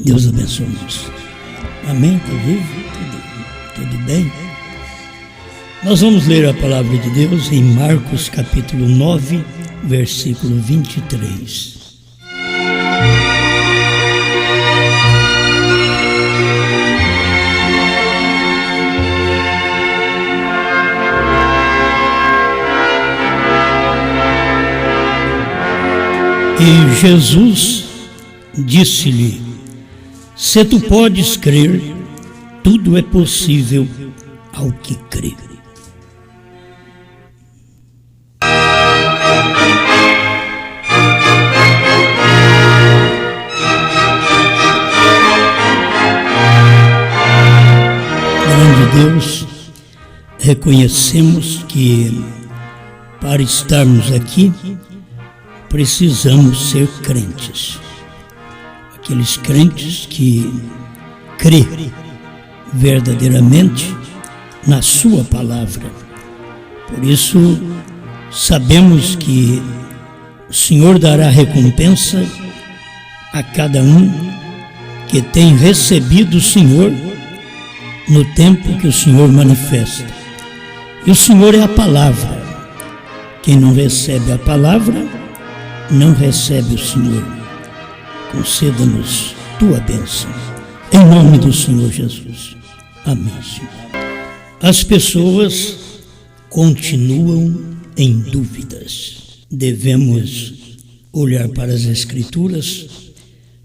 Deus abençoe-nos. Amém? Está vivo? Tudo bem? Nós vamos ler a palavra de Deus em Marcos capítulo 9, versículo 23. E Jesus disse-lhe: se tu podes crer, tudo é possível ao que crê. Grande Deus, reconhecemos que para estarmos aqui precisamos ser crentes. Aqueles crentes que crê verdadeiramente na sua palavra. Por isso, sabemos que o Senhor dará recompensa a cada um que tem recebido o Senhor no tempo que o Senhor manifesta. E o Senhor é a palavra. Quem não recebe a palavra, não recebe o Senhor. Conceda-nos tua bênção, em nome do Senhor Jesus. Amém, Senhor. As pessoas continuam em dúvidas. Devemos olhar para as Escrituras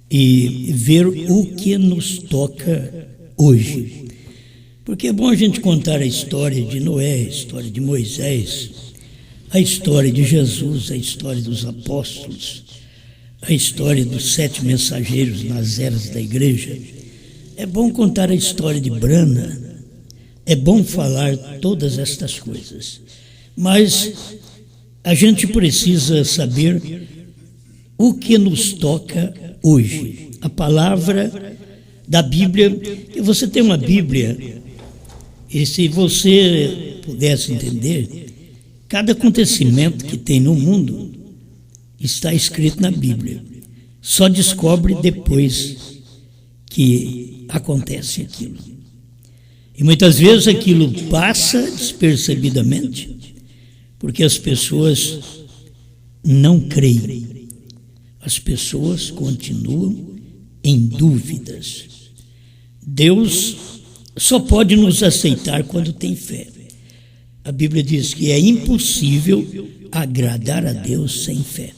e ver o que nos toca hoje. Porque é bom a gente contar a história de Noé, a história de Moisés, a história de Jesus, a história dos apóstolos, a história dos 7 mensageiros nas eras da igreja. É bom contar a história de Brana, é bom falar todas estas coisas, mas a gente precisa saber o que nos toca hoje. A palavra da Bíblia, e você tem uma Bíblia, e se você pudesse entender, cada acontecimento que tem no mundo está escrito na Bíblia. Só descobre depois que acontece aquilo. E muitas vezes aquilo passa despercebidamente, porque as pessoas não creem. As pessoas continuam em dúvidas. Deus só pode nos aceitar quando tem fé. A Bíblia diz que é impossível agradar a Deus sem fé.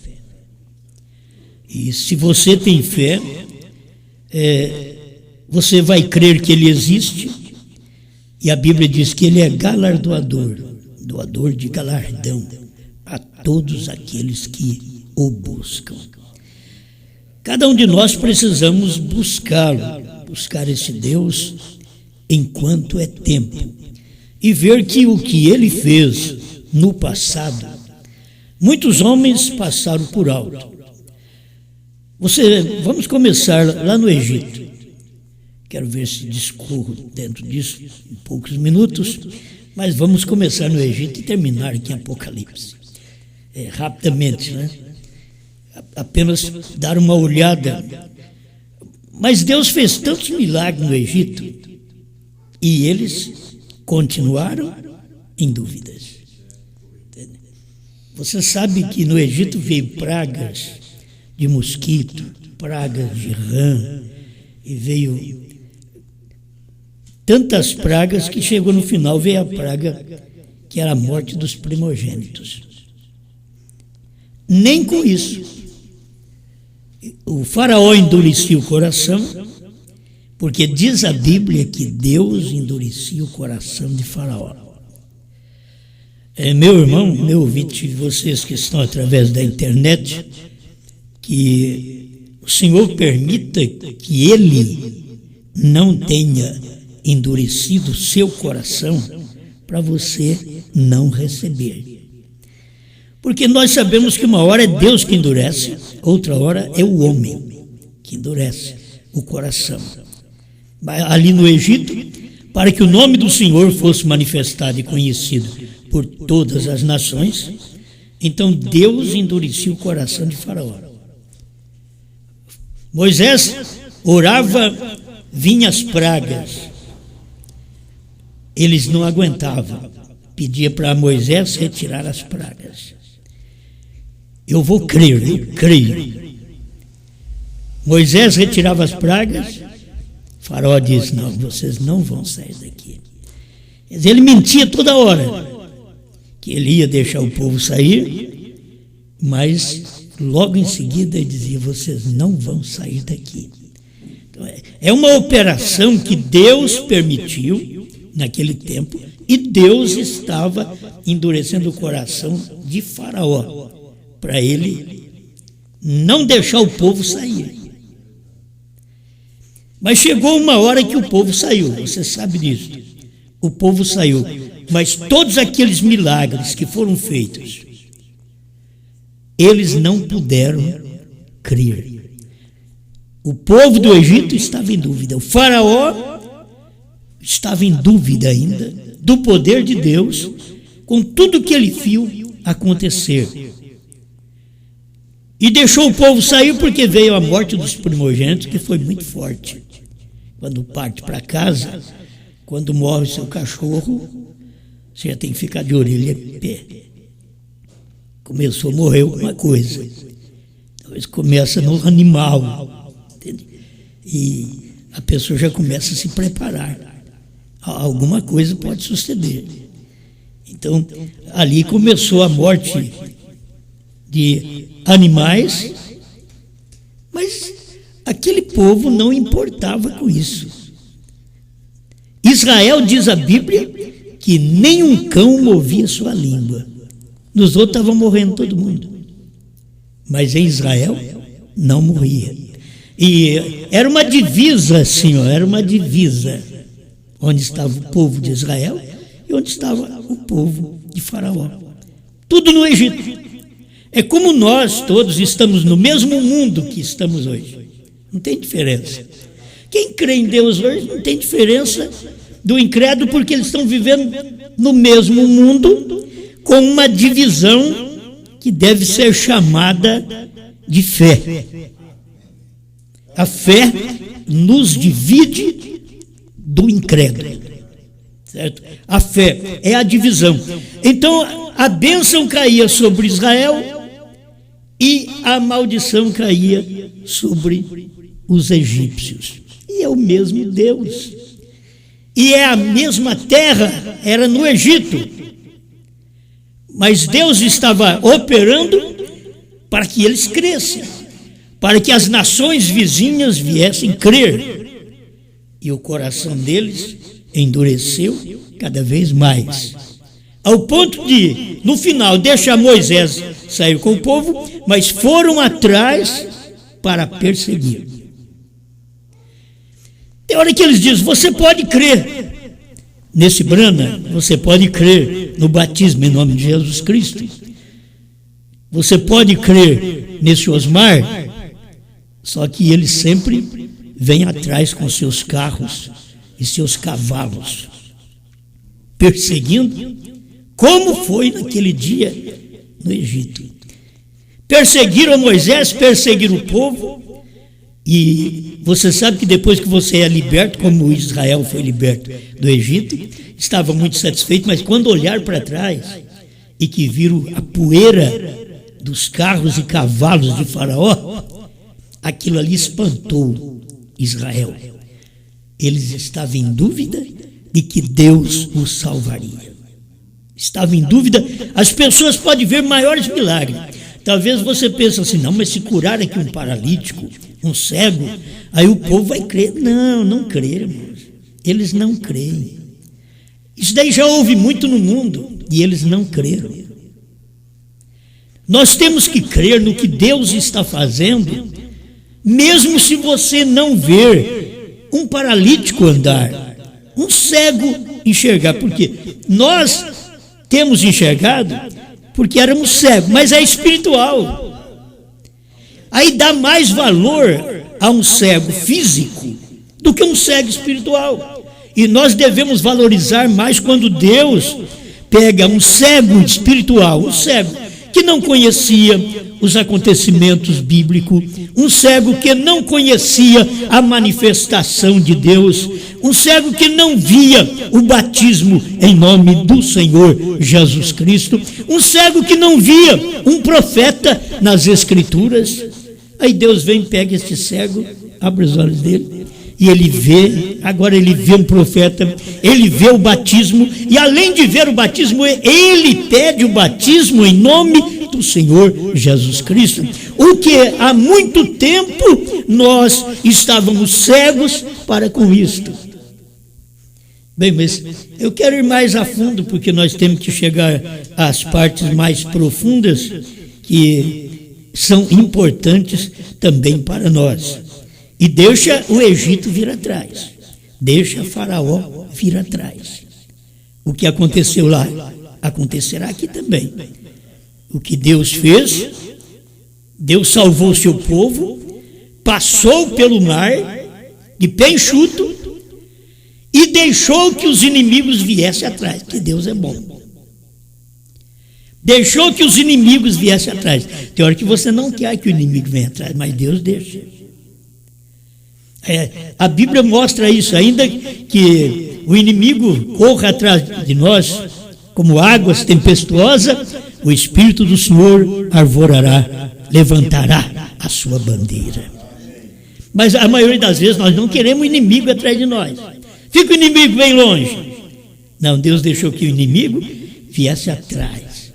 E se você tem fé, você vai crer que Ele existe, e a Bíblia diz que Ele é galardoador, doador de galardão a todos aqueles que o buscam. Cada um de nós precisamos buscá-lo, buscar esse Deus enquanto é tempo, e ver que o que Ele fez no passado, muitos homens passaram por alto. Vamos começar lá no Egito. Quero ver se discorro dentro disso em poucos minutos, mas vamos começar no Egito e terminar aqui em Apocalipse. Rapidamente, né? Apenas dar uma olhada. Mas Deus fez tantos milagres no Egito e eles continuaram em dúvidas. Você sabe que no Egito veio pragas de mosquito, pragas de rã, e veio tantas pragas que chegou no final, veio a praga que era a morte dos primogênitos. Nem com isso o faraó endurecia o coração, porque diz a Bíblia que Deus endurecia o coração de Faraó. Meu irmão, meu ouvinte, vocês que estão através da internet, que o Senhor permita que Ele não tenha endurecido o seu coração para você não receber. Porque nós sabemos que uma hora é Deus que endurece, outra hora é o homem que endurece o coração. Ali no Egito, para que o nome do Senhor fosse manifestado e conhecido por todas as nações, então Deus endurecia o coração de Faraó. Moisés orava, vinham as pragas. Eles não aguentavam. Pedia para Moisés retirar as pragas. Eu vou crer, eu creio. Moisés retirava as pragas. Faraó disse: não, vocês não vão sair daqui. Ele mentia toda hora, que ele ia deixar o povo sair, mas logo em seguida ele dizia: vocês não vão sair daqui. Então, é uma operação que Deus permitiu naquele tempo, e Deus estava endurecendo o coração de Faraó para ele não deixar o povo sair. Mas chegou uma hora que o povo saiu, você sabe disso. O povo saiu, mas todos aqueles milagres que foram feitos, eles não puderam crer. O povo do Egito estava em dúvida, o Faraó estava em dúvida ainda do poder de Deus, com tudo que ele viu acontecer. E deixou o povo sair porque veio a morte dos primogênitos, que foi muito forte. Quando parte para casa, quando morre o seu cachorro, você já tem que ficar de orelha em pé. Começou a morrer alguma coisa. Depois começa no animal. Entende? E a pessoa já começa a se preparar. Alguma coisa pode suceder. Então, ali começou a morte de animais, mas aquele povo não importava com isso. Israel, diz a Bíblia, que nem um cão movia sua língua. Nos outros estava morrendo todo mundo, mas em Israel não morria. E era uma divisa, assim, era uma divisa, onde estava o povo de Israel e onde estava o povo de Faraó. Tudo no Egito. É como nós todos estamos no mesmo mundo que estamos hoje. Não tem diferença. Quem crê em Deus hoje não tem diferença do incrédulo, porque eles estão vivendo no mesmo mundo, com uma divisão que deve ser chamada de fé. A fé nos divide do incrédulo, certo? A fé é a divisão. Então a bênção caía sobre Israel e a maldição caía sobre os egípcios. E é o mesmo Deus. E é a mesma terra, era no Egito. Mas Deus estava operando para que eles crescem, para que as nações vizinhas viessem crer. E o coração deles endureceu cada vez mais, ao ponto de, no final, deixar Moisés sair com o povo, mas foram atrás para perseguir. Tem hora que eles dizem: você pode crer nesse Brana, você pode crer no batismo em nome de Jesus Cristo, você pode crer nesse Osmar, só que eles sempre vêm atrás com seus carros e seus cavalos, perseguindo, como foi naquele dia no Egito. Perseguiram Moisés, perseguiram o povo, e você sabe que depois que você é liberto, como Israel foi liberto do Egito, estava muito satisfeito, mas quando olharam para trás e que viram a poeira dos carros e cavalos de Faraó, aquilo ali espantou Israel. Eles estavam em dúvida de que Deus os salvaria. Estavam em dúvida. As pessoas podem ver maiores milagres. Talvez você pense assim: não, mas se curar aqui um paralítico, um cego, aí o povo vai crer. Não, não crê, irmãos. Eles não creem. Isso daí já houve muito no mundo e eles não creram. Nós temos que crer no que Deus está fazendo, mesmo se você não ver um paralítico andar, um cego enxergar. Porque nós temos enxergado porque éramos cegos, mas é espiritual. Aí dá mais valor a um cego físico do que um cego espiritual. E nós devemos valorizar mais quando Deus pega um cego espiritual, um cego que não conhecia os acontecimentos bíblicos, um cego que não conhecia a manifestação de Deus, um cego que não via o batismo em nome do Senhor Jesus Cristo, um cego que não via um profeta nas Escrituras. Aí Deus vem, pega este cego, abre os olhos dele, e ele vê, agora ele vê um profeta, ele vê o batismo, e além de ver o batismo, ele pede o batismo em nome do Senhor Jesus Cristo, o que há muito tempo nós estávamos cegos para com isto. Bem, mas eu quero ir mais a fundo, porque nós temos que chegar às partes mais profundas, que são importantes também para nós. E deixa o Egito vir atrás, deixa Faraó vir atrás. O que aconteceu lá, acontecerá aqui também. O que Deus fez, Deus salvou o seu povo, passou pelo mar, de pé enxuto, e deixou que os inimigos viessem atrás, porque Deus é bom. Deixou que os inimigos viessem atrás. Tem hora que você não quer que o inimigo venha atrás, mas Deus deixa. A Bíblia mostra isso, ainda que o inimigo corra atrás de nós, como águas tempestuosas, o Espírito do Senhor arvorará, levantará a sua bandeira. Mas a maioria das vezes nós não queremos o inimigo atrás de nós. Fica o inimigo bem longe. Não, Deus deixou que o inimigo viesse atrás.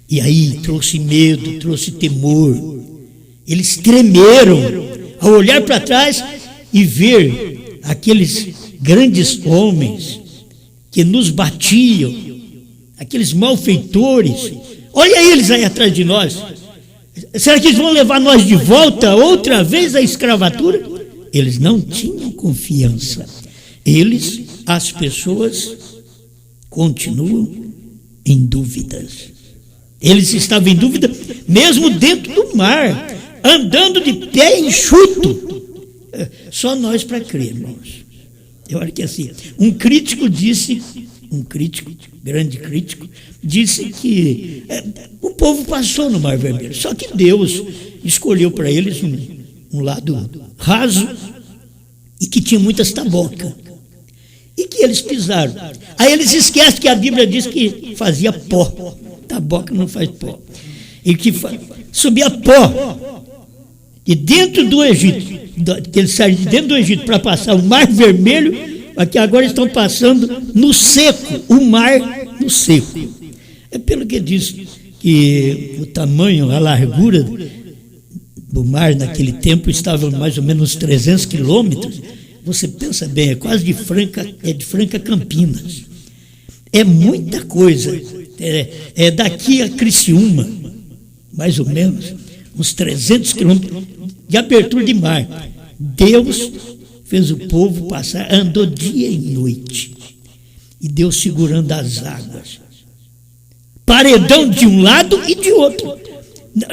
E aí trouxe medo, trouxe temor. Eles tremeram ao olhar para trás e ver aqueles grandes homens que nos batiam, aqueles malfeitores. Olha eles aí atrás de nós. Será que eles vão levar nós de volta outra vez à escravatura? Eles não tinham confiança. As pessoas continuam em dúvidas. Eles estavam em dúvida mesmo dentro do mar, andando de pé enxuto. Só nós para crer, irmãos. Eu acho que assim, um grande crítico, disse que o povo passou no Mar Vermelho, só que Deus escolheu para eles um lado raso e que tinha muitas tabocas, e que eles pisaram. Aí eles esquecem que a Bíblia diz que fazia pó, taboca não faz pó, e que subia pó, e dentro do Egito, que eles saíram de dentro do Egito para passar o Mar Vermelho, aqui agora estão passando no seco, o mar no seco. É pelo que diz que o tamanho, a largura do mar naquele tempo estava mais ou menos 300 quilômetros. Você pensa bem, é quase de Franca Campinas. É muita coisa. É daqui a Criciúma, mais ou menos, uns 300 quilômetros de abertura de mar. Deus fez o povo passar, andou dia e noite, e Deus segurando as águas, paredão de um lado e de outro.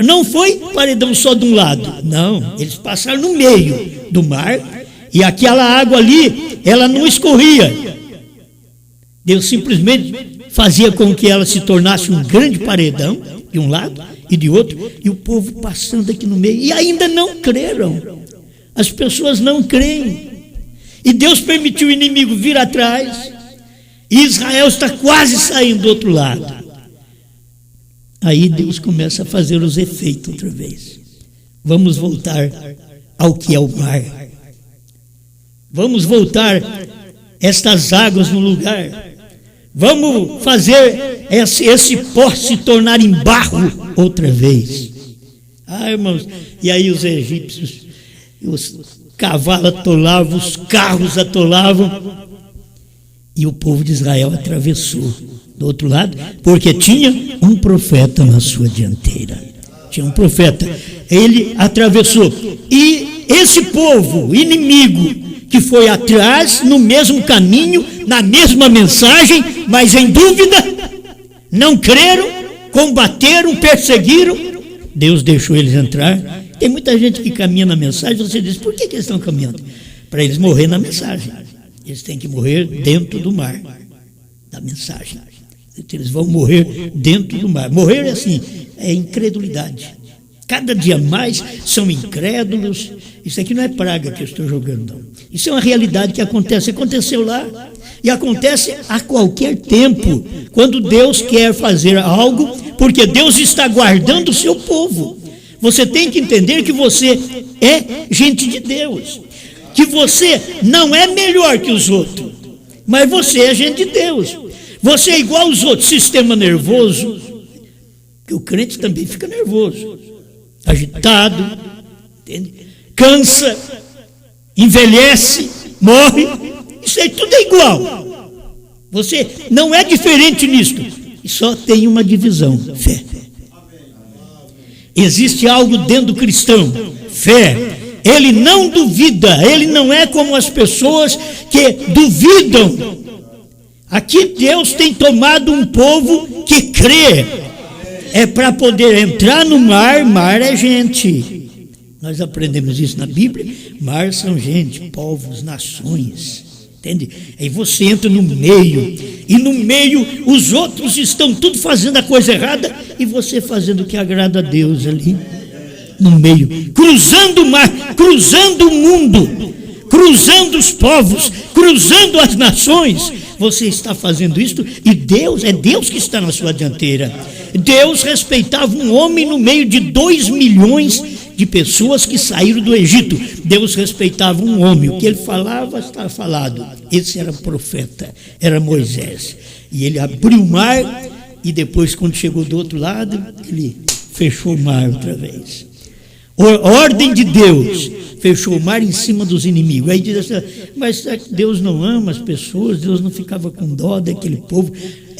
Não foi paredão só de um lado, não, eles passaram no meio do mar, e aquela água ali, ela não escorria. Deus simplesmente fazia com que ela se tornasse um grande paredão de um lado e de outro, e o povo passando aqui no meio, e ainda não creram. As pessoas não creem. E Deus permitiu o inimigo vir atrás, e Israel está quase saindo do outro lado. Aí Deus começa a fazer os efeitos outra vez. Vamos voltar ao que é o mar. Vamos voltar estas águas no lugar. Vamos fazer esse pó se tornar em barro outra vez. Irmãos, e aí os egípcios, os cavalos atolavam, os carros atolavam, e o povo de Israel atravessou do outro lado, porque tinha um profeta na sua dianteira. Tinha um profeta, ele atravessou, e esse povo inimigo que foi atrás, no mesmo caminho, na mesma mensagem, mas em dúvida, não creram, combateram, perseguiram, Deus deixou eles entrar. Tem muita gente que caminha na mensagem, você diz, por que eles estão caminhando? Para eles morrer na mensagem. Eles têm que morrer dentro do mar da mensagem. Eles vão morrer dentro do mar. Morrer é assim, é incredulidade. Cada dia mais são incrédulos. Isso aqui não é praga que eu estou jogando, não. Isso é uma realidade que acontece. Aconteceu lá e acontece a qualquer tempo, quando Deus quer fazer algo, porque Deus está guardando o seu povo. Você tem que entender que você é gente de Deus, que você não é melhor que os outros, mas você é gente de Deus. Você é igual aos outros, sistema nervoso, que o crente também fica nervoso, agitado, entende? Cansa, envelhece, morre, isso aí tudo é igual. Você não é diferente nisto, e só tem uma divisão: fé. Existe algo dentro do cristão, fé. Ele não duvida, ele não é como as pessoas que duvidam. Aqui Deus tem tomado um povo que crê. É para poder entrar no mar. Mar é gente. Nós aprendemos isso na Bíblia. Mar são gente, povos, nações. Entende? Aí você entra no meio, e no meio os outros estão tudo fazendo a coisa errada, e você fazendo o que agrada a Deus ali no meio, cruzando o mar, cruzando o mundo, cruzando os povos, cruzando as nações. Você está fazendo isso, e Deus, é Deus que está na sua dianteira. Deus respeitava um homem no meio de 2 milhões de pessoas que saíram do Egito. Deus respeitava um homem, o que ele falava estava falado. Esse era profeta, era Moisés. E ele abriu o mar, e depois, quando chegou do outro lado, ele fechou o mar outra vez. Ordem de Deus, fechou o mar em cima dos inimigos. Aí diz assim: mas Deus não ama as pessoas, Deus não ficava com dó daquele povo.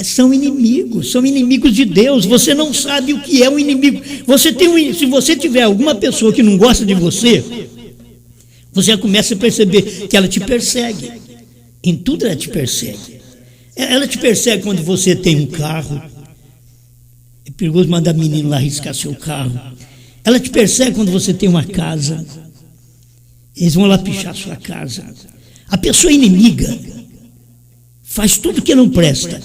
São inimigos de Deus. Você não sabe o que é um inimigo. Se você tiver alguma pessoa que não gosta de você, você já começa a perceber que ela te persegue. Em tudo ela te persegue. Ela te persegue quando você tem um carro. É perigoso mandar menino lá riscar seu carro. Ela te persegue quando você tem uma casa. Eles vão lá pichar sua casa. A pessoa inimiga faz tudo que não presta.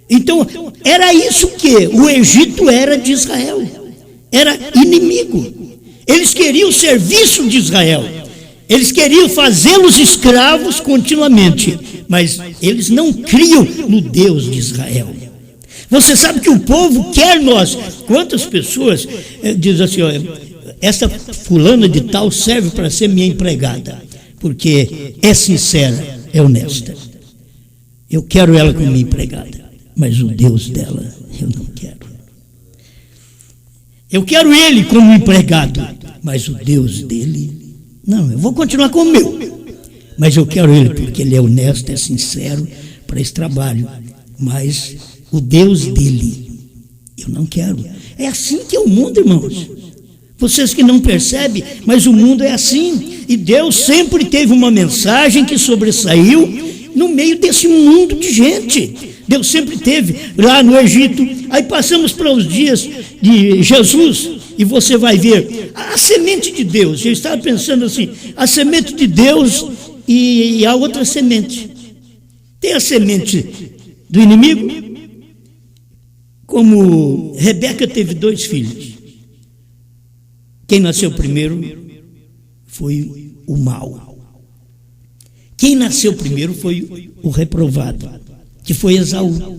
Então, era isso que o Egito era de Israel. Era inimigo. Eles queriam o serviço de Israel. Eles queriam fazê-los escravos continuamente. Mas eles não criam no Deus de Israel. Você sabe que o povo quer nós. Quantas pessoas dizem assim: olha, essa fulana de tal serve para ser minha empregada, porque é sincera, é honesta. Eu quero ela como minha empregada, mas o Deus dela eu não quero. Eu quero ele como empregado, mas o Deus dele, não, eu vou continuar com o meu. Mas eu quero ele porque ele é honesto, é sincero para esse trabalho. Mas o Deus dele, eu não quero. É assim que é o mundo, irmãos. Vocês que não percebem, mas o mundo é assim. E Deus sempre teve uma mensagem que sobressaiu no meio desse mundo de gente. Deus sempre teve lá no Egito. Aí passamos para os dias de Jesus e você vai ver a semente de Deus. Eu estava pensando assim, a semente de Deus e a outra semente. Tem a semente do inimigo. Como Rebeca teve 2 filhos. Quem nasceu primeiro foi o mau. Quem nasceu primeiro foi o reprovado, que foi Esaú.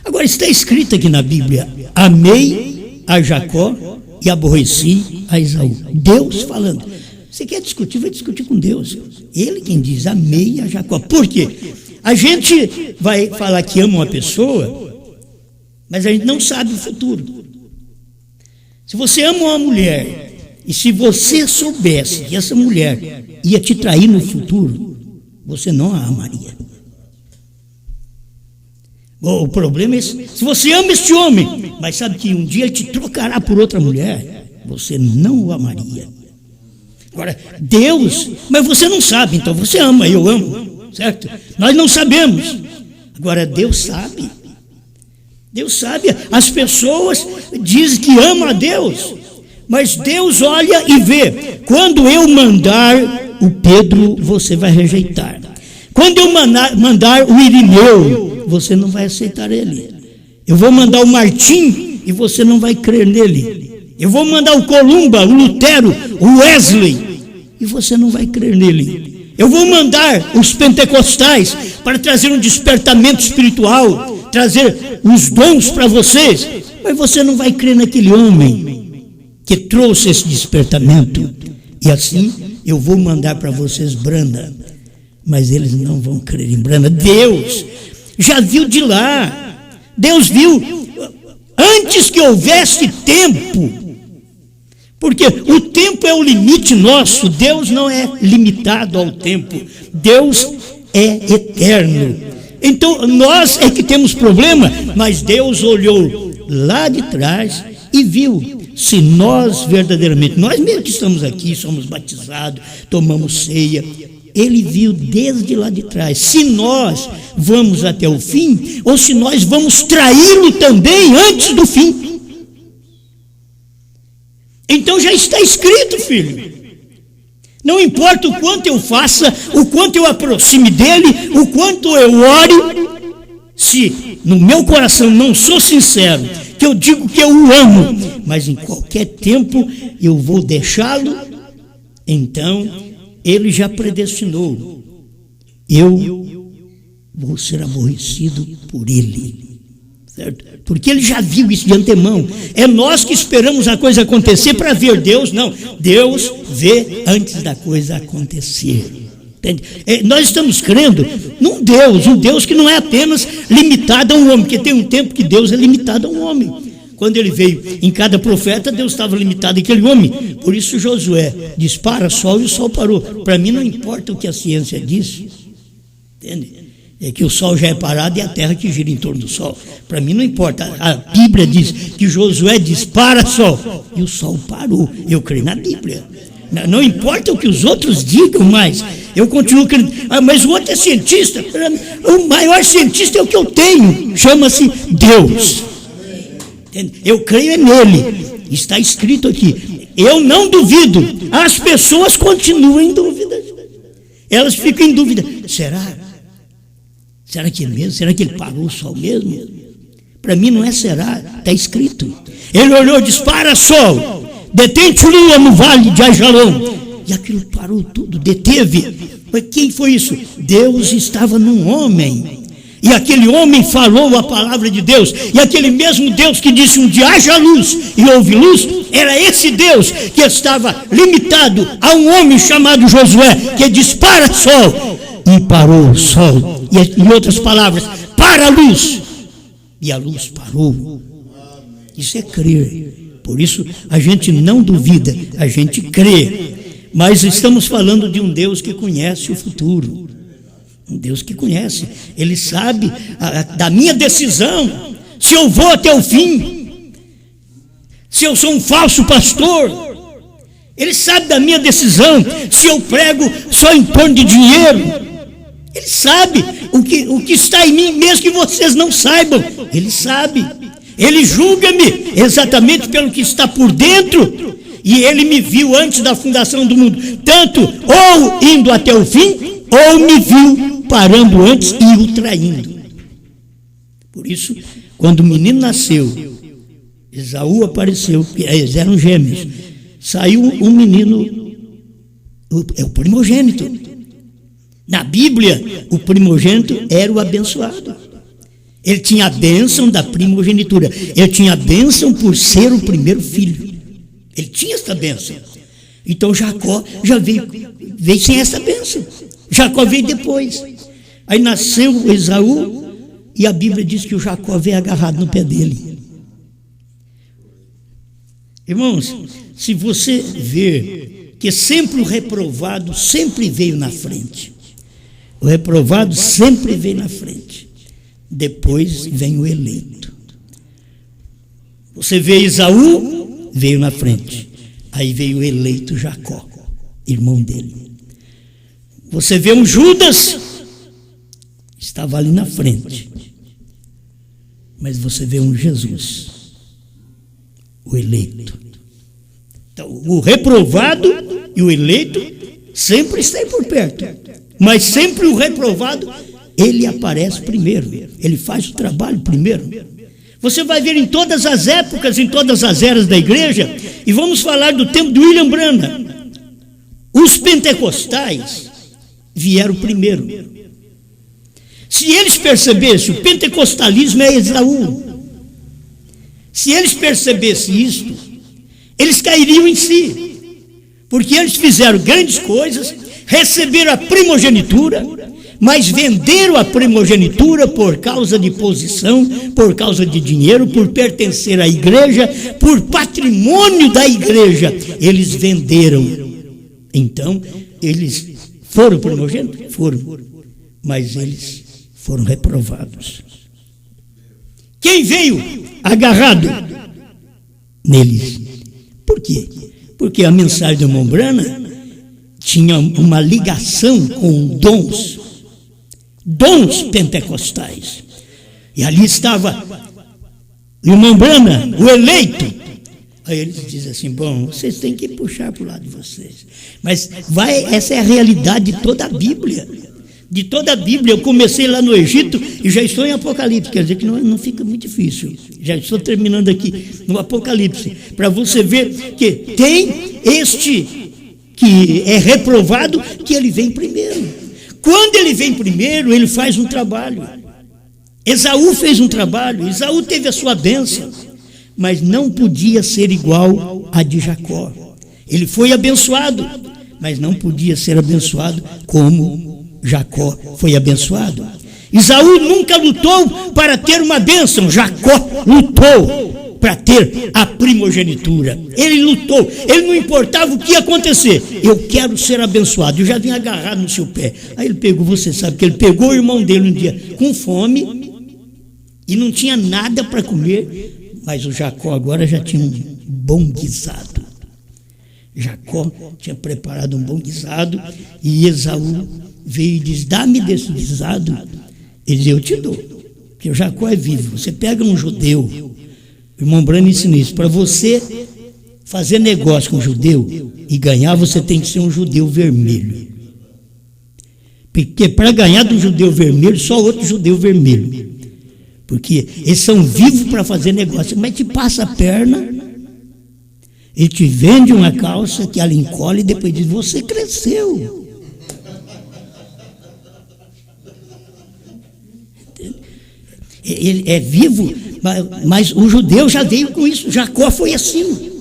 Agora está escrito aqui na Bíblia: amei a Jacó e aborreci a Esaú. Deus falando. Você quer discutir? Vai discutir com Deus. Ele quem diz: amei a Jacó. Por quê? A gente vai falar que ama uma pessoa, mas a gente não sabe o futuro. Se você ama uma mulher, e se você soubesse que essa mulher ia te trair no futuro, você não a amaria. O problema é esse. Se você ama este homem, mas sabe que um dia ele te trocará por outra mulher, você não o amaria. Agora, Deus, mas você não sabe, então você ama, eu amo, certo? Nós não sabemos. Agora, Deus sabe. Deus sabe, as pessoas dizem que amam a Deus, mas Deus olha e vê: quando eu mandar o Pedro, você vai rejeitar. Quando eu mandar o Irineu, você não vai aceitar ele. Eu vou mandar o Martim e você não vai crer nele. Eu vou mandar o Columba, o Lutero, o Wesley e você não vai crer nele. Eu vou mandar os pentecostais para trazer um despertamento espiritual, trazer os dons para vocês, mas você não vai crer naquele homem que trouxe esse despertamento. E assim eu vou mandar para vocês Branda, mas eles não vão crer em Branda. Deus já viu de lá, Deus viu antes que houvesse tempo, porque o tempo é o limite nosso. Deus não é limitado ao tempo, Deus é eterno. Então nós é que temos problema, mas Deus olhou lá de trás e viu se nós verdadeiramente, nós mesmo que estamos aqui, somos batizados, tomamos ceia, ele viu desde lá de trás se nós vamos até o fim ou se nós vamos traí-lo também antes do fim. Então já está escrito, filho. Não importa o quanto eu faça, o quanto eu aproxime dele, o quanto eu ore, se no meu coração não sou sincero, que eu digo que eu o amo, mas em qualquer tempo eu vou deixá-lo, então ele já predestinou. Eu vou ser aborrecido por ele. Certo? Porque ele já viu isso de antemão. É nós que esperamos a coisa acontecer para ver Deus. Não, Deus vê antes da coisa acontecer. Entende? Nós estamos crendo num Deus, um Deus que não é apenas limitado a um homem, porque tem um tempo que Deus é limitado a um homem. Quando ele veio em cada profeta, Deus estava limitado àquele homem. Por isso Josué dispara sol e o sol parou. Para mim não importa o que a ciência diz, entende? É que o sol já é parado e a terra que gira em torno do sol. Para mim não importa. A Bíblia diz que Josué dispara sol e o sol parou. Eu creio na Bíblia. Não importa o que os outros digam, mas eu continuo crendo. Mas o outro é cientista. O maior cientista é o que eu tenho. Chama-se Deus. Eu creio nele. Está escrito aqui. Eu não duvido. As pessoas continuam em dúvida. Elas ficam em dúvida. Será? Será que é mesmo? Será que ele parou o sol mesmo? Para mim não é será, está escrito. Ele olhou e disse, para sol, detente lua no vale de Ajalon. E aquilo parou tudo, deteve. Mas quem foi isso? Deus estava num homem. E aquele homem falou a palavra de Deus. E aquele mesmo Deus que disse um dia, haja luz e houve luz, era esse Deus que estava limitado a um homem chamado Josué, que disse, para sol. E parou o sol. E, em outras palavras, para a luz. E a luz parou. Isso é crer. Por isso a gente não duvida, a gente crê. Mas estamos falando de um Deus que conhece o futuro. Um Deus que conhece. Ele sabe da minha decisão. Se eu vou até o fim. Se eu sou um falso pastor. Ele sabe da minha decisão. Se eu prego só em torno de dinheiro. Ele sabe o que está em mim, mesmo que vocês não saibam. Ele sabe. Ele julga-me exatamente pelo que está por dentro. E ele me viu antes da fundação do mundo, tanto ou indo até o fim, ou me viu parando antes e o traindo. Por isso, quando o menino nasceu, Esaú apareceu, eles eram gêmeos. Saiu um menino, é o primogênito. Na Bíblia, o primogênito era o abençoado. Ele tinha a bênção da primogenitura. Ele tinha a bênção por ser o primeiro filho. Ele tinha essa bênção. Então Jacó já veio sem essa bênção. Jacó veio depois. Aí nasceu Esaú e a Bíblia diz que o Jacó veio agarrado no pé dele. Irmãos, se você ver que sempre o reprovado sempre veio na frente. O reprovado sempre vem na frente. Depois vem o eleito. Você vê Esaú, veio na frente. Aí veio o eleito Jacó, irmão dele. Você vê um Judas, estava ali na frente. Mas você vê um Jesus, o eleito. Então, o reprovado e o eleito sempre estão por perto. Mas sempre o reprovado, ele aparece primeiro. Ele faz o trabalho primeiro. Você vai ver em todas as épocas, em todas as eras da igreja, e vamos falar do tempo de William Branham. Os pentecostais vieram primeiro. Se eles percebessem, o pentecostalismo é Esaú. Se eles percebessem isto, eles cairiam em si, porque eles fizeram grandes coisas, receberam a primogenitura, mas venderam a primogenitura por causa de posição, por causa de dinheiro, por pertencer à igreja, por patrimônio da igreja. Eles venderam. Então, eles foram primogênitos? Foram. Mas eles foram reprovados. Quem veio agarrado? Neles. Por quê? Porque a mensagem do irmão Branham tinha uma ligação com dons pentecostais. E ali estava o irmão Branham, o eleito. Aí eles dizem assim, bom, vocês têm que puxar para o lado de vocês. Mas essa é a realidade de toda a Bíblia. De toda a Bíblia. Eu comecei lá no Egito e já estou em Apocalipse. Quer dizer que não fica muito difícil. Já estou terminando aqui no Apocalipse. Para você ver que tem este que é reprovado, que ele vem primeiro. Quando ele vem primeiro, ele faz um trabalho. Esaú fez um trabalho. Esaú teve a sua bênção, mas não podia ser igual a de Jacó. Ele foi abençoado, mas não podia ser abençoado como Jacó foi abençoado. Esaú nunca lutou para ter uma bênção. Jacó lutou para ter a primogenitura. Ele lutou, ele não importava o que ia acontecer. Eu quero ser abençoado. Eu já vim agarrado no seu pé. Aí ele pegou, você sabe que ele pegou o irmão dele um dia com fome e não tinha nada para comer, mas o Jacó agora já tinha um bom guisado. Jacó tinha preparado um bom guisado e Esaú veio e diz, dá-me desse guisado. Ele diz, eu te dou, porque o Jacó é vivo. Você pega um judeu, o irmão Branham ensina isso, para você fazer negócio com um judeu e ganhar, você tem que ser um judeu vermelho. Porque para ganhar do judeu vermelho, só outro judeu vermelho. Porque eles são vivos para fazer negócio, mas te passa a perna, ele te vende uma calça que ela encolhe e depois diz, você cresceu. Ele é vivo, mas o judeu já veio com isso. Jacó foi assim.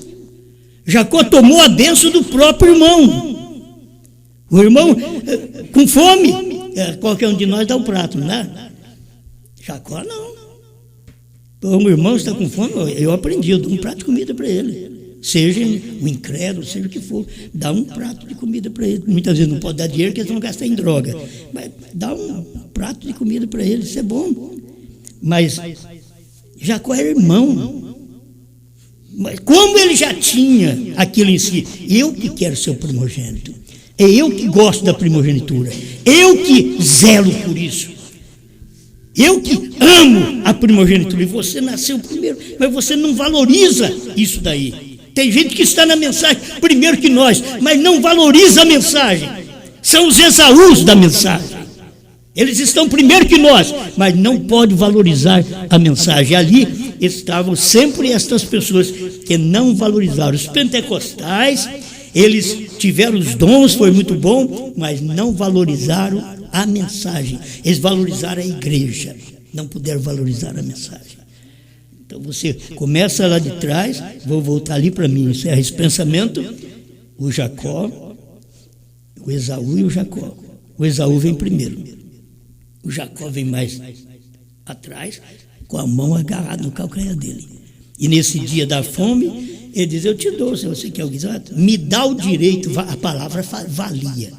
Jacó tomou a bênção do próprio irmão. O irmão com fome, qualquer um de nós dá um prato, não é? Jacó não. O irmão está com fome, eu aprendi, eu dou um prato de comida para ele. Seja o incrédulo, seja o que for, dá um prato de comida para ele. Muitas vezes não pode dar dinheiro porque eles vão gastar em droga, mas dá um prato de comida para ele, isso é bom. Mas Jacó era irmão. Mas como ele já tinha aquilo em si, eu que quero ser o primogênito, é eu que gosto da primogenitura, eu que zelo por isso, eu que amo a primogenitura, e você nasceu primeiro, mas você não valoriza isso daí. Tem gente que está na mensagem primeiro que nós, mas não valoriza a mensagem. São os Esaús da mensagem. Eles estão primeiro que nós, mas não pode valorizar a mensagem. Ali estavam sempre estas pessoas que não valorizaram. Os pentecostais, eles tiveram os dons, foi muito bom, mas não valorizaram a mensagem. Eles valorizaram a igreja, não puderam valorizar a mensagem. Então você começa lá de trás, vou voltar ali para mim, encerra esse pensamento, o Jacó, o Esaú e o Jacó. O Esaú vem primeiro. O Jacó vem mais atrás, com a mão agarrada no calcanhar dele. E nesse dia da fome, ele diz, eu te dou, se você quer o guisado, me dá o direito, a palavra valia.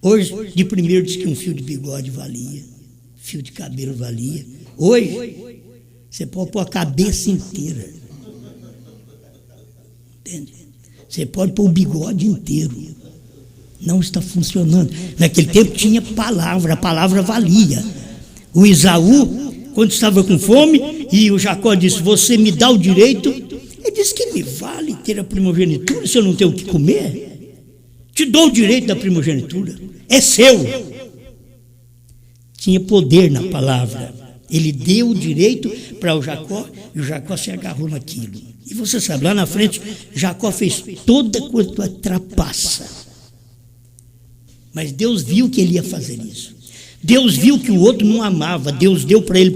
Hoje, de primeiro diz que um fio de bigode valia, fio de cabelo valia. Hoje, você pode pôr a cabeça inteira. Entende? Você pode pôr o bigode inteiro. Não está funcionando. Naquele tempo tinha palavra, a palavra valia. O Esaú, quando estava com fome, e o Jacó disse, você me dá o direito, ele disse que me vale ter a primogenitura se eu não tenho o que comer. Te dou o direito da primogenitura, é seu. Tinha poder na palavra. Ele deu o direito para o Jacó e o Jacó se agarrou naquilo. E você sabe, lá na frente, Jacó fez toda a trapaça. Mas Deus viu que ele ia fazer isso. Deus viu que o outro não amava. Deus deu para ele o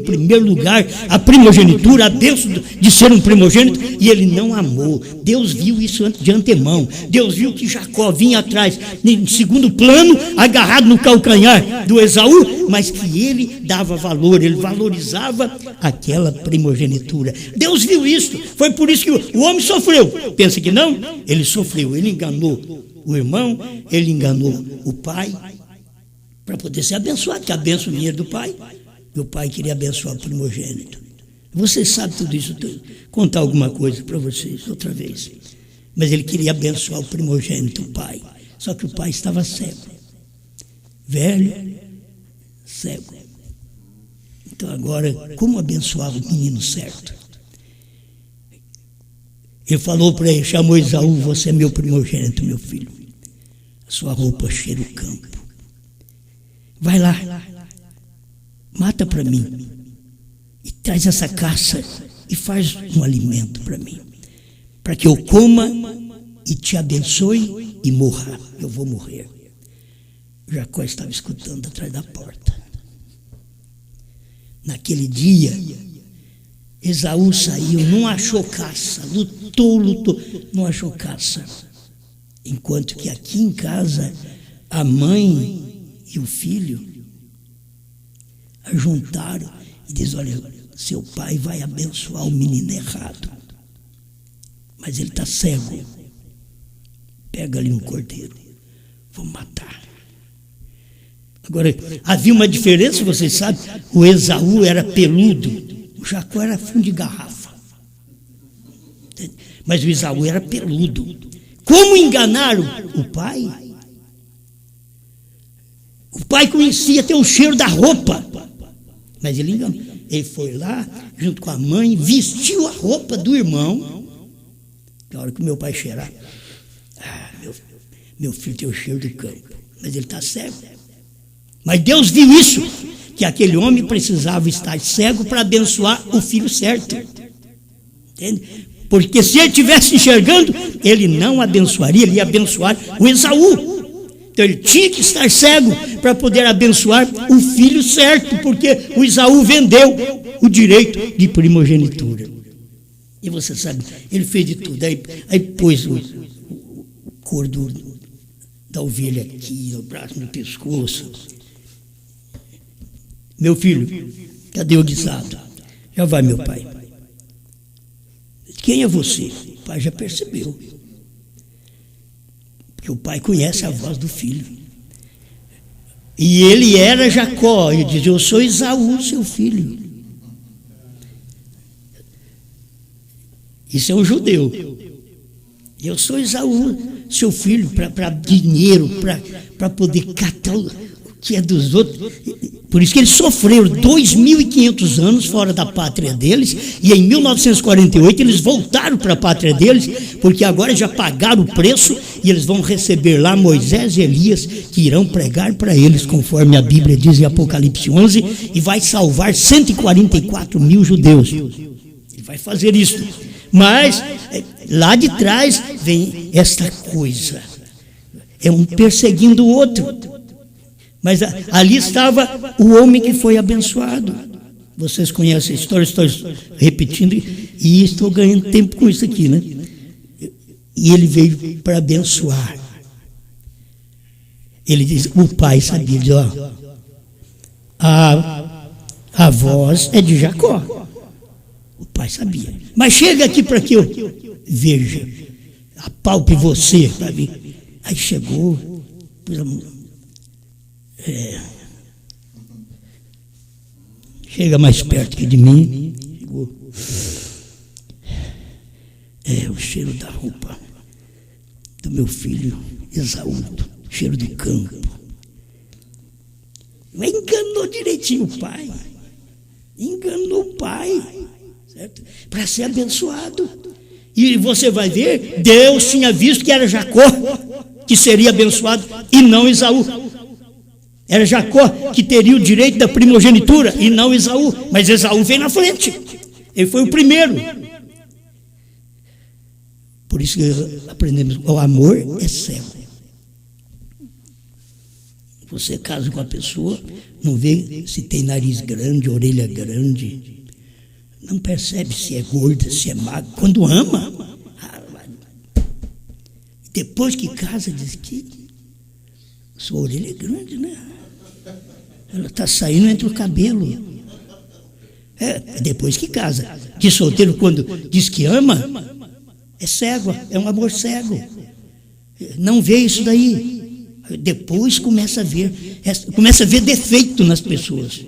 primeiro lugar, a primogenitura, a bênção de ser um primogênito, e ele não amou. Deus viu isso de antemão. Deus viu que Jacó vinha atrás, em segundo plano, agarrado no calcanhar do Esaú, mas que ele dava valor, ele valorizava aquela primogenitura. Deus viu isso. Foi por isso que o homem sofreu. Pensa que não? Ele sofreu, ele enganou o irmão, ele enganou o pai, para poder ser abençoado, que a bênção vinha do pai, e o pai queria abençoar o primogênito. Vocês sabem tudo isso, contar alguma coisa para vocês outra vez. Mas ele queria abençoar o primogênito, o pai. Só que o pai estava cego. Velho, cego. Então agora, como abençoar o menino certo? Ele falou para ele, chamou Esaú: você é meu primogênito, meu filho. A sua roupa cheira o campo. Vai lá, mata para mim e traz essa caça e faz um alimento para mim, para que eu coma e te abençoe e morra. Eu vou morrer. Jacó estava escutando atrás da porta. Naquele dia, Esaú saiu, não achou caça, lutou, não achou caça. Enquanto que aqui em casa, a mãe e o filho ajuntaram e diz: olha, seu pai vai abençoar o menino errado, mas ele está cego. Pega ali um cordeiro, vou matar. Agora, havia uma diferença, vocês sabem, o Esaú era peludo, o Jacó era fundo de garrafa. Mas o Esaú era peludo. Como enganaram o pai? O pai conhecia até o cheiro da roupa, mas ele enganou. Ele foi lá, junto com a mãe, vestiu a roupa do irmão. Na hora que o meu pai cheirar, meu filho tem o cheiro do campo, mas ele está cego. Mas Deus viu isso, que aquele homem precisava estar cego para abençoar o filho certo. Entende? Porque se ele estivesse enxergando, ele não abençoaria, ele ia abençoar o Esaú. Então ele tinha que estar cego para poder abençoar o filho certo, porque o Esaú vendeu o direito de primogenitura. E você sabe, ele fez de tudo. Aí pôs o couro da ovelha aqui, no braço, no pescoço. Meu filho, cadê o guisado? Já vai, meu pai. Quem é você? O pai já percebeu. Porque o pai conhece a voz do filho. E ele era Jacó. Ele diz: eu sou Esaú, seu filho. Isso é um judeu. Eu sou Esaú, seu filho, para dinheiro, para poder catar o que é dos outros. Por isso que eles sofreram 2.500 anos fora da pátria deles, e em 1948 eles voltaram para a pátria deles, porque agora já pagaram o preço e eles vão receber lá Moisés e Elias, que irão pregar para eles, conforme a Bíblia diz em Apocalipse 11, e vai salvar 144 mil judeus. Ele vai fazer isso. Mas lá de trás vem esta coisa. É um perseguindo o outro. Mas ali estava o homem que foi abençoado. Vocês conhecem a história, estou repetindo e estou ganhando tempo com isso aqui, né? E ele veio para abençoar. Ele diz: o pai sabia, diz, ó, a voz é de Jacó. O pai sabia. Mas chega aqui para que eu veja, apalpe você para ver. Aí chegou, pôs a mão. Chega mais perto que de mim. Chegou. O cheiro da roupa do meu filho Esaú, cheiro do campo. Mas enganou direitinho o pai. Enganou o pai, certo? Para ser abençoado. E você vai ver, Deus tinha visto que era Jacó que seria abençoado e não Esaú. Era Jacó que teria o direito da primogenitura e não Esaú. Mas Esaú veio na frente. Ele foi o primeiro. Por isso que aprendemos, o amor é cego. Você casa com a pessoa, não vê se tem nariz grande, orelha grande, não percebe se é gorda, se é magra. Quando ama, depois que casa, diz que sua orelha é grande, né? Ela está saindo entre o cabelo. Depois que casa. De solteiro, quando diz que ama, é cego, é um amor cego. Não vê isso daí. Depois começa a ver defeito nas pessoas.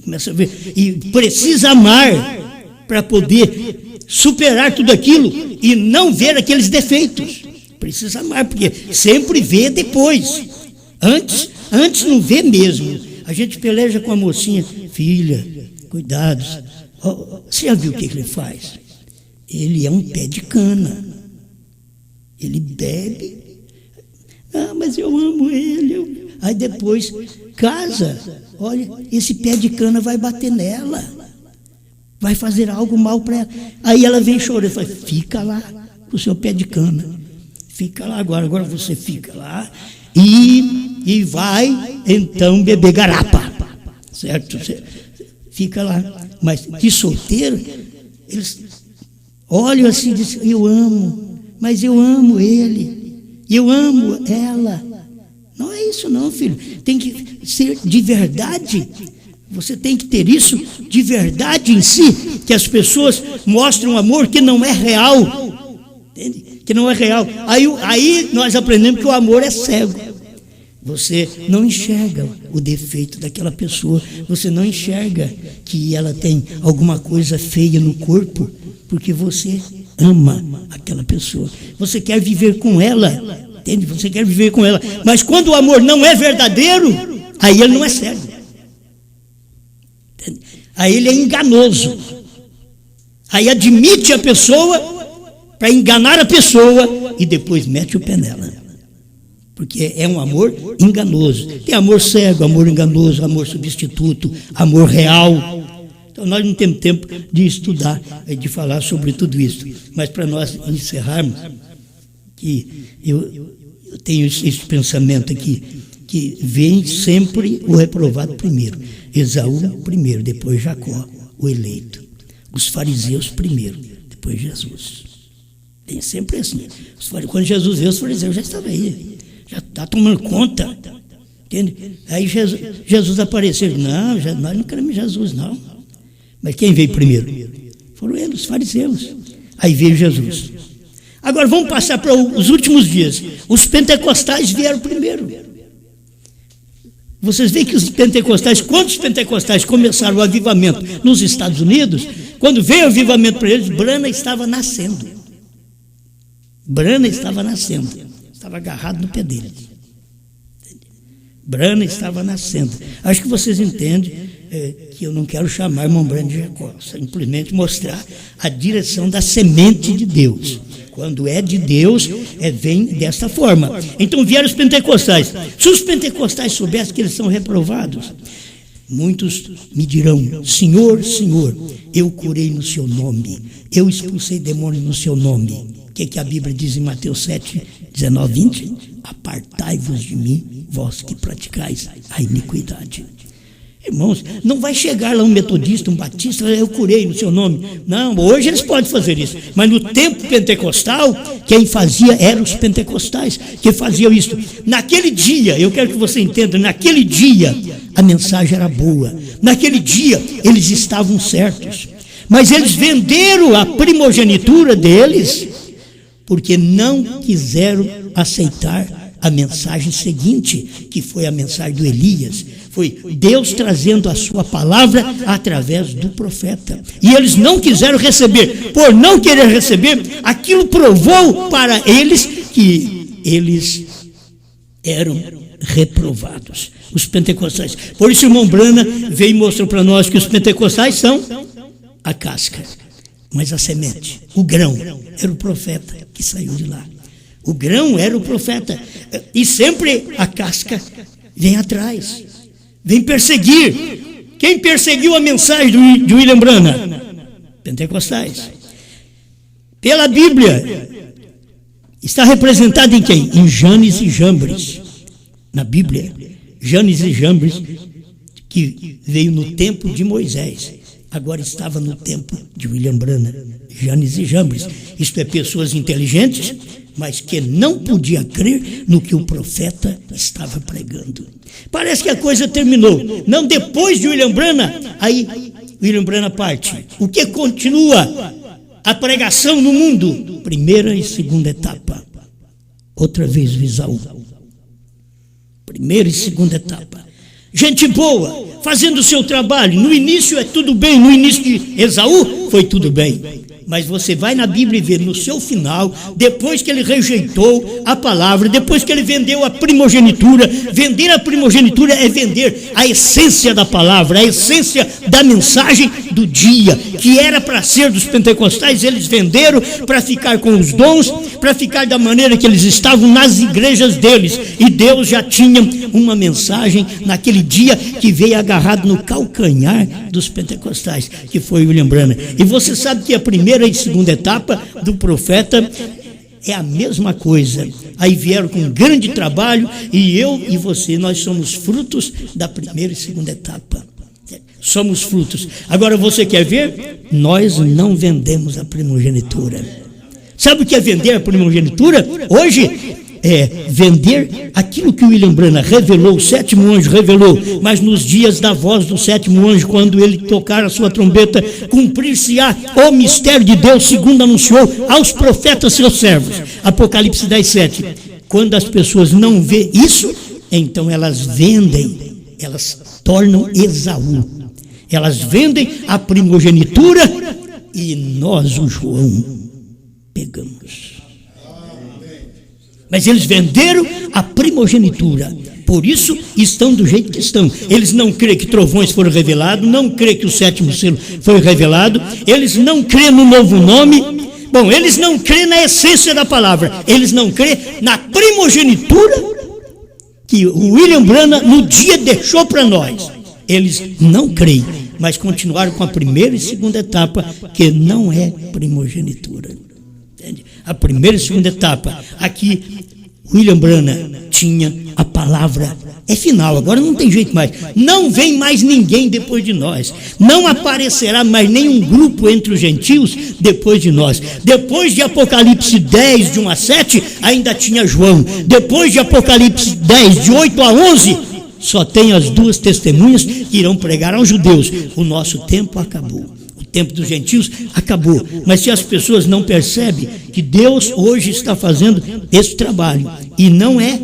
Começa a ver, e precisa amar para poder superar tudo aquilo e não ver aqueles defeitos. Precisa amar, porque sempre vê depois. Antes não vê mesmo. A gente peleja com a mocinha, filha, cuidado. Você já viu o que ele faz? Ele é um pé de cana. Ele bebe. Mas eu amo ele. Aí depois casa. Olha, esse pé de cana vai bater nela. Vai fazer algo mal para ela. Aí ela vem chorando. Fala, fica lá com o seu pé de cana. Fica lá agora você fica lá. E vai então beber garapa. Certo? Você fica lá. Mas de solteiro, eles olham assim e dizem, eu amo, mas eu amo ele. Eu amo ela. Não é isso não, filho. Tem que ser de verdade. Você tem que ter isso de verdade em si. Que as pessoas mostram um amor que não é real. Entende? Que não é real. Aí nós aprendemos que o amor é cego. Você não enxerga o defeito daquela pessoa. Você não enxerga que ela tem alguma coisa feia no corpo. Porque você ama aquela pessoa. Você quer viver com ela, entende? Você quer viver com ela. Mas quando o amor não é verdadeiro, aí ele não é cego. Entende? Aí ele é enganoso. Aí admite a pessoa para enganar a pessoa e depois mete o pé nela. Porque é um amor enganoso. Tem amor cego, amor enganoso, amor substituto, amor real. Então, nós não temos tempo de estudar, de falar sobre tudo isso. Mas para nós encerrarmos, que eu tenho esse pensamento aqui, que vem sempre o reprovado primeiro. Esaú primeiro, depois Jacó, o eleito. Os fariseus primeiro, depois Jesus. Tem sempre assim. Quando Jesus veio, os fariseus já estavam aí, já está tomando conta. Entende? Aí Jesus apareceu. Não, nós não queremos Jesus, não. Mas quem veio primeiro? Foram eles, os fariseus. Aí veio Jesus. Agora vamos passar para os últimos dias. Os pentecostais vieram primeiro. Vocês veem que os pentecostais, quando os pentecostais começaram o avivamento nos Estados Unidos, quando veio o avivamento para eles, Branham estava nascendo. Branham estava nascendo. Estava agarrado no pé dele. Branham estava nascendo. Acho que vocês entendem que eu não quero chamar irmão Branham de Jacó, simplesmente mostrar a direção da semente de Deus. Quando é de Deus, vem desta forma. Então vieram os pentecostais. Se os pentecostais soubessem que eles são reprovados, muitos me dirão, Senhor, Senhor, eu curei no seu nome, eu expulsei demônios no seu nome. O que a Bíblia diz em Mateus 7, 19, 20? Apartai-vos de mim, vós que praticais a iniquidade. Irmãos, não vai chegar lá um metodista, um batista, eu curei no seu nome. Não, hoje eles podem fazer isso. Mas no tempo pentecostal, quem fazia eram os pentecostais, que faziam isso. Naquele dia, eu quero que você entenda, naquele dia a mensagem era boa. Naquele dia eles estavam certos. Mas eles venderam a primogenitura deles porque não quiseram aceitar a mensagem seguinte, que foi a mensagem do Elias. Foi Deus trazendo a sua palavra através do profeta. E eles não quiseram receber. Por não querer receber, aquilo provou para eles que eles eram reprovados. Os pentecostais. Por isso, o irmão Branham veio e mostrou para nós que os pentecostais são a casca, mas a semente, o grão, era o profeta que saiu de lá. O grão era o profeta. E sempre a casca vem atrás. vem perseguir. Quem perseguiu a mensagem de William Branham? Pentecostais. Pela Bíblia, está representado em quem? Em Janes e Jambres. Na Bíblia, Janes e Jambres, que veio no tempo de Moisés, agora estava no tempo de William Branham. Janes e Jambres. Isto é, pessoas inteligentes, mas que não podia crer no que o profeta estava pregando. Parece que a coisa terminou. Não depois de William Branham, aí William Branham parte. O que continua? A pregação no mundo. Primeira e segunda etapa. Outra vez Esaú. Primeira e segunda etapa. Gente boa, fazendo o seu trabalho. No início é tudo bem. No início de Esaú foi tudo bem. Mas você vai na Bíblia e vê no seu final, depois que ele rejeitou a palavra, depois que ele vendeu a primogenitura. Vender a primogenitura é vender a essência da palavra, a essência da mensagem do dia, que era para ser dos pentecostais. Eles venderam para ficar com os dons, para ficar da maneira que eles estavam nas igrejas deles. E Deus já tinha uma mensagem naquele dia que veio agarrado no calcanhar dos pentecostais, que foi William Branham. E você sabe que a primeira e segunda etapa do profeta é a mesma coisa. Aí vieram com um grande trabalho, e eu e você, nós somos frutos da primeira e segunda etapa. Somos frutos. Agora você quer ver? Nós não vendemos a primogenitura. Sabe o que é vender a primogenitura? Hoje é vender aquilo que o William Branham revelou, o sétimo anjo revelou, mas nos dias da voz do sétimo anjo, quando ele tocar a sua trombeta, cumprir-se-á o mistério de Deus, segundo anunciou aos profetas seus servos. Apocalipse 10:7. Quando as pessoas não vê isso, então elas vendem, elas tornam Esaú. Elas vendem a primogenitura e nós, o João, pegamos. Mas eles venderam a primogenitura, por isso estão do jeito que estão. Eles não creem que trovões foram revelados, não creem que o sétimo selo foi revelado, eles não creem no novo nome. Bom, eles não creem na essência da palavra, eles não creem na primogenitura que o William Branham no dia deixou para nós. Eles não creem, mas continuaram com a primeira e segunda etapa, que não é primogenitura. Entende? A primeira e segunda etapa. Aqui, William Branham tinha a palavra. É final, agora não tem jeito mais. Não vem mais ninguém depois de nós. Não aparecerá mais nenhum grupo entre os gentios depois de nós. Depois de Apocalipse 10, de 1 a 7, ainda tinha João. Depois de Apocalipse 10, de 8 a 11, só tem as duas testemunhas que irão pregar aos judeus. O nosso tempo acabou. O tempo dos gentios acabou. Mas se as pessoas não percebem que Deus hoje está fazendo esse trabalho, e não é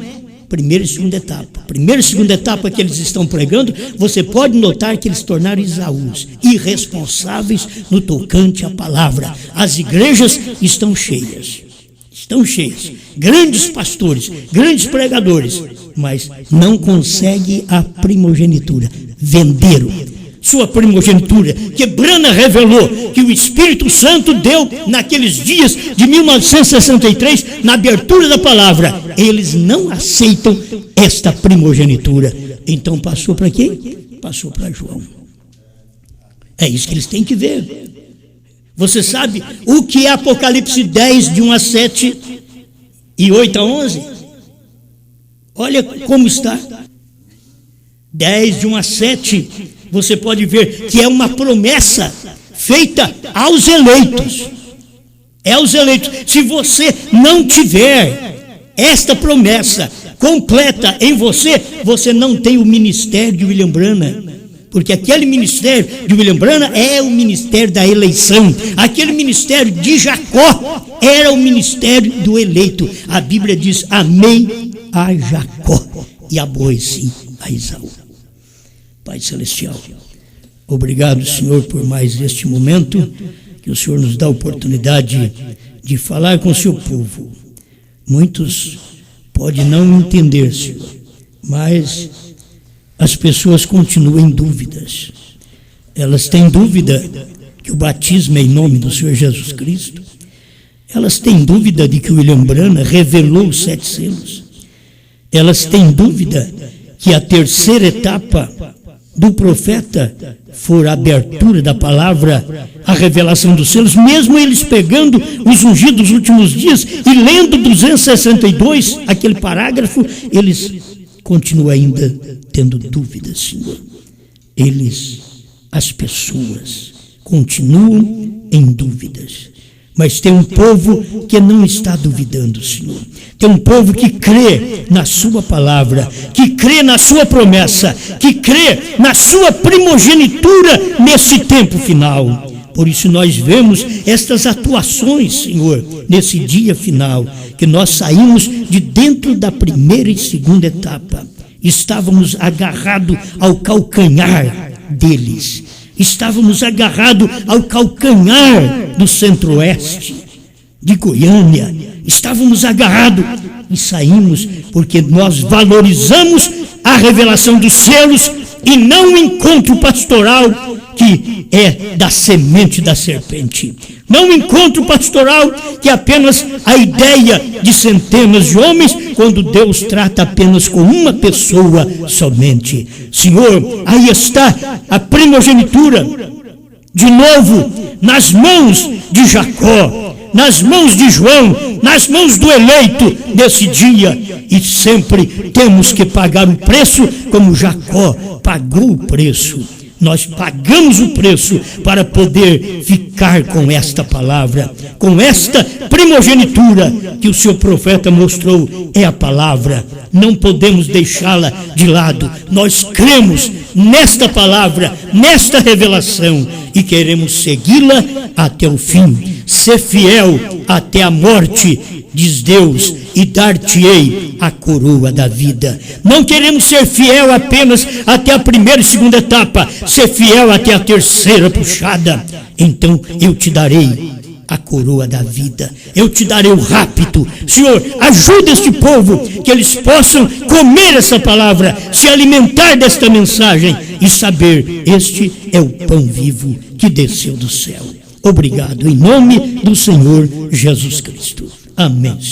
primeira e segunda etapa. Primeira e segunda etapa que eles estão pregando, você pode notar que eles tornaram Esaús, irresponsáveis no tocante à palavra. As igrejas estão cheias. Estão cheias. Grandes pastores, grandes pregadores, mas não conseguem a primogenitura. Venderam sua primogenitura, que Branham revelou, que o Espírito Santo deu naqueles dias de 1963, na abertura da palavra. Eles não aceitam esta primogenitura. Então passou para quem? Passou para João. É isso que eles têm que ver. Você sabe o que é Apocalipse 10, de 1 a 7 e 8 a 11? Olha como está. 10, de 1 a 7, você pode ver que é uma promessa feita aos eleitos. É aos eleitos. Se você não tiver esta promessa completa em você, você não tem o ministério de William Branham. Porque aquele ministério de William Branham é o ministério da eleição. Aquele ministério de Jacó era o ministério do eleito. A Bíblia diz: amei a Jacó e aborreci a Esaú. Pai Celestial, obrigado, Senhor, por mais este momento que o Senhor nos dá a oportunidade de falar com o seu povo. Muitos podem não entender, Senhor, mas as pessoas continuam em dúvidas. Elas têm dúvida que o batismo é em nome do Senhor Jesus Cristo. Elas têm dúvida de que o William Branham revelou os 7 selos. Elas têm dúvida que a terceira etapa do profeta for a abertura da palavra, a revelação dos selos, mesmo eles pegando os ungidos dos últimos dias e lendo 262, aquele parágrafo, eles continuam ainda tendo dúvidas, Senhor. As pessoas, continuam em dúvidas. Mas tem um povo que não está duvidando, Senhor. Tem um povo que crê na sua palavra, que crê na sua promessa, que crê na sua primogenitura nesse tempo final. Por isso nós vemos estas atuações, Senhor, nesse dia final, que nós saímos de dentro da primeira e segunda etapa. Estávamos agarrados ao calcanhar deles. Estávamos agarrados ao calcanhar do Centro-Oeste, de Goiânia. Estávamos agarrados e saímos porque nós valorizamos a revelação dos selos e não o encontro pastoral que é da semente da serpente. Não o encontro pastoral que é apenas a ideia de centenas de homens, quando Deus trata apenas com uma pessoa somente. Senhor, aí está a primogenitura, de novo, nas mãos de Jacó, nas mãos de João, nas mãos do eleito desse dia. E sempre temos que pagar o preço como Jacó pagou o preço. Nós pagamos o preço para poder ficar com esta palavra, com esta primogenitura que o seu profeta mostrou, é a palavra. Não podemos deixá-la de lado. Nós cremos nesta palavra, nesta revelação e queremos segui-la até o fim. Ser fiel até a morte, diz Deus, e dar-te-ei a coroa da vida. Não queremos ser fiel apenas até a primeira e segunda etapa, ser fiel até a terceira puxada. Então eu te darei a coroa da vida, eu te darei o rapto. Senhor, ajuda este povo, que eles possam comer essa palavra, se alimentar desta mensagem e saber, este é o pão vivo que desceu do céu. Obrigado, em nome do Senhor Jesus Cristo. Amém, Senhor.